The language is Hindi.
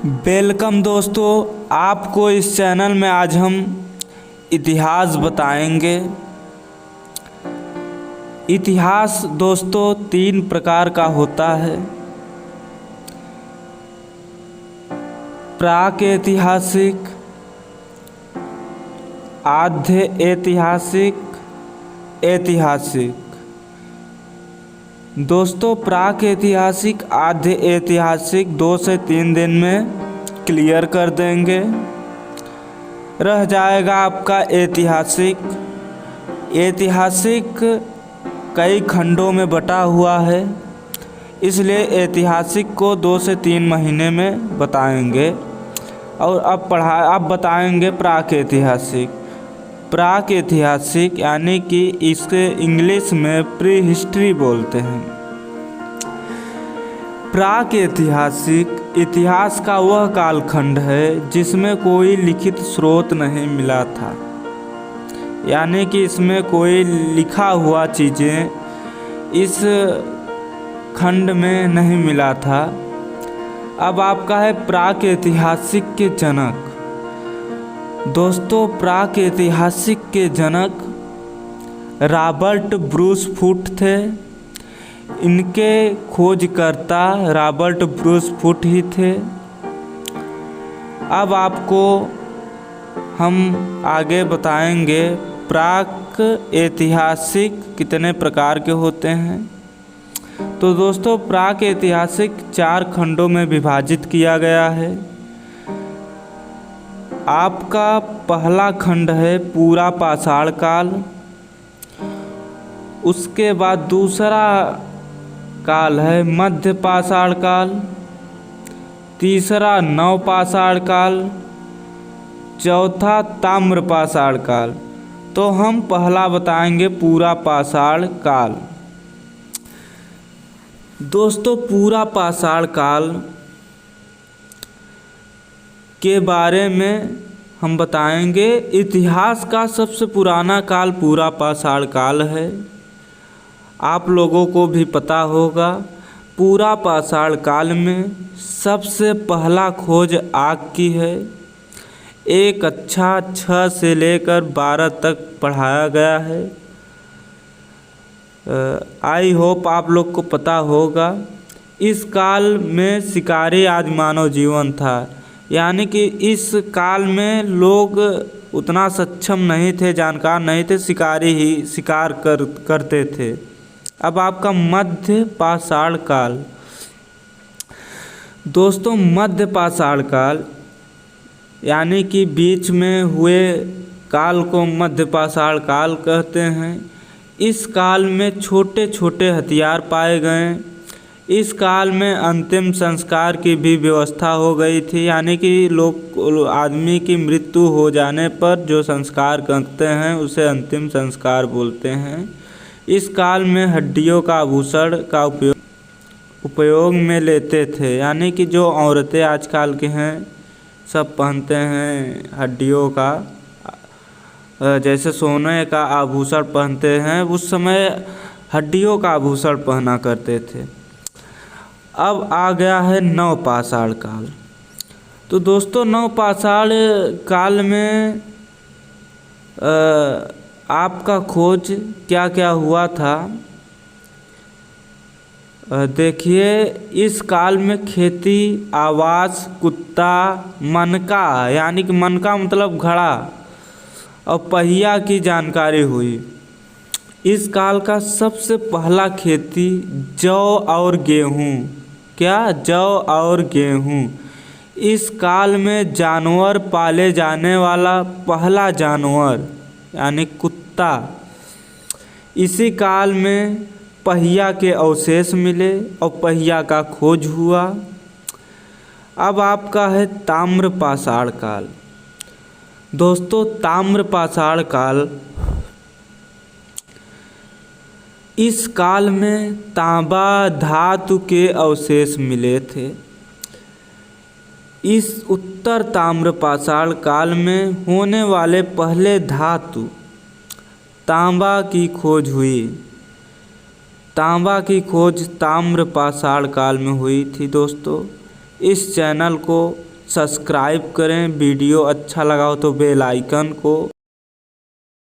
वेलकम दोस्तों, आपको इस चैनल में आज हम इतिहास बताएंगे। इतिहास दोस्तों 3 प्रकार का होता है। प्राक-ऐतिहासिक, आद्य ऐतिहासिक, ऐतिहासिक। दोस्तों प्राक ऐतिहासिक आद्य ऐतिहासिक 2 से 3 दिन में क्लियर कर देंगे। रह जाएगा आपका ऐतिहासिक। ऐतिहासिक कई खंडों में बटा हुआ है, इसलिए ऐतिहासिक को 2 से 3 महीने में बताएंगे। और अब बताएंगे प्राक ऐतिहासिक। प्राक ऐतिहासिक यानी कि इसे इंग्लिश में प्री हिस्ट्री बोलते हैं। प्राक ऐतिहासिक इतिहास का वह कालखंड है जिसमें कोई लिखित स्रोत नहीं मिला था, यानी कि इसमें कोई लिखा हुआ चीज़ें इस खंड में नहीं मिला था। अब आपका है प्राक ऐतिहासिक के जनक। दोस्तों प्राक ऐतिहासिक के जनक रॉबर्ट ब्रूस फुट थे। इनके खोजकर्ता रॉबर्ट ब्रूस फुट ही थे। अब आपको हम आगे बताएंगे प्राक ऐतिहासिक कितने प्रकार के होते हैं। तो दोस्तों प्राक ऐतिहासिक 4 खंडों में विभाजित किया गया है। आपका पहला खंड है पूरा पाषाण काल। उसके बाद दूसरा काल है मध्य पाषाण काल, तीसरा नव पाषाण काल, चौथा ताम्र पाषाण काल। तो हम पहला बताएंगे पूरा पाषाण काल। दोस्तों पूरा पाषाण काल के बारे में हम बताएंगे। इतिहास का सबसे पुराना काल पूरा पाषाण काल है। आप लोगों को भी पता होगा, पूरा पाषाण काल में सबसे पहला खोज आग की है। एक कक्षा 6 से लेकर 12 तक पढ़ाया गया है। आई होप आप लोग को पता होगा। इस काल में शिकारी आदि मानव जीवन था, यानी कि इस काल में लोग उतना सक्षम नहीं थे, जानकार नहीं थे, शिकारी ही शिकार करते थे। अब आपका मध्य पाषाण काल। दोस्तों मध्य पाषाण काल यानी कि बीच में हुए काल को मध्य पाषाण काल कहते हैं। इस काल में छोटे छोटे हथियार पाए गए। इस काल में अंतिम संस्कार की भी व्यवस्था हो गई थी, यानी कि आदमी की मृत्यु हो जाने पर जो संस्कार करते हैं उसे अंतिम संस्कार बोलते हैं। इस काल में हड्डियों का आभूषण का उपयोग में लेते थे, यानी कि जो औरतें आजकल के हैं सब पहनते हैं हड्डियों का, जैसे सोने का आभूषण पहनते हैं, उस समय हड्डियों का आभूषण पहना करते थे। अब आ गया है नव पाषाण काल। तो दोस्तों नव पाषाण काल में आपका खोज क्या क्या हुआ था देखिए। इस काल में खेती, आवास, कुत्ता, मनका यानी कि मनका मतलब घड़ा और पहिया की जानकारी हुई। इस काल का सबसे पहला खेती जौ और गेहूँ। क्या? जौ और गेहूँ। इस काल में जानवर पाले जाने वाला पहला जानवर यानी कुत्ता। इसी काल में पहिया के अवशेष मिले और पहिया का खोज हुआ। अब आपका है ताम्र पाषाण काल। दोस्तों ताम्र पाषाण काल, इस काल में तांबा धातु के अवशेष मिले थे। इस उत्तर ताम्र पाषाण काल में होने वाले पहले धातु तांबा की खोज हुई। तांबा की खोज ताम्र पाषाण काल में हुई थी। दोस्तों इस चैनल को सब्सक्राइब करें। वीडियो अच्छा लगा हो तो बेल आइकन को